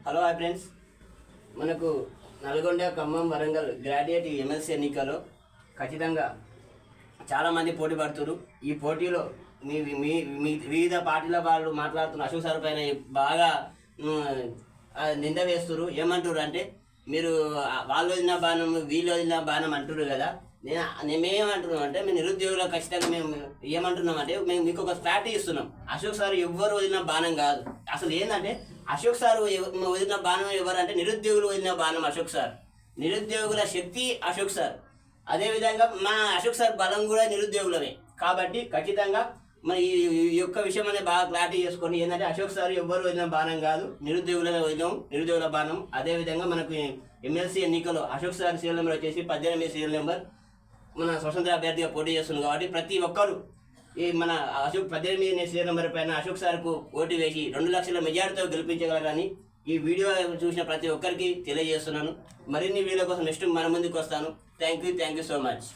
Hello hi friends, మనకు Nalgonda, Khammam, Warangal graduate MLC ఎన్నికల్లో ఖచ్చితంగా చాలామంది పోటీ పడుతున్నారు. ఈ పోటీలో మీ మీ మీ వివిధ పార్టీల వాళ్ళు మాట్లాడుతున్న అశోక్ సార్ పైన బాగా నింద వేస్తున్నారు. ఏమంటారు అంటే, మీరు వాళ్ళు వదిలిన బాణం వీళ్ళు వదిలిన బాణం అంటున్నారు కదా. మేమేమంటున్నాం అంటే, మేము నిరుద్యోగులకు ఖచ్చితంగా మేము ఏమంటున్నాం అంటే, మేము మీకు ఒక క్లారిటీ ఇస్తున్నాం. అశోక్ సార్ ఎవ్వరు వదిలిన బాణం కాదు. అసలు ఏంటంటే, అశోక్ సార్ వదిలిన బాణం ఎవరంటే నిరుద్యోగులు వదిలిన బాణం అశోక్ సార్. నిరుద్యోగుల శక్తి అశోక్ సార్. అదేవిధంగా మా అశోక్ సార్ బలం కూడా నిరుద్యోగులమే. కాబట్టి ఖచ్చితంగా మన ఈ యొక్క విషయం అనేది బాగా క్లారిటీ చేసుకొని, ఏంటంటే అశోక్ సార్ ఎవ్వరు వదిలిన బాణం కాదు, నిరుద్యోగులమే వదిలాం, నిరుద్యోగుల బాణం. అదేవిధంగా మనకు ఎమ్మెల్సీ ఎన్నికల్లో అశోక్ సార్ సీరియల్ నెంబర్ వచ్చేసి 18 సీరియల్ నెంబర్ మన స్వతంత్ర అభ్యర్థిగా పోటీ చేస్తుంది. కాబట్టి ప్రతి ఒక్కరు ఈ మన అశోక్ 18 సీరియల్ నెంబర్ పైన అశోక్ సార్కు ఓటు వేసి 2 లక్షల మెజార్టీతో గెలిపించగలరని ఈ వీడియో చూసిన ప్రతి ఒక్కరికి తెలియజేస్తున్నాను. మరిన్ని వీడియో కోసం నెక్స్ట్ మన ముందుకు వస్తాను. Thank you so much.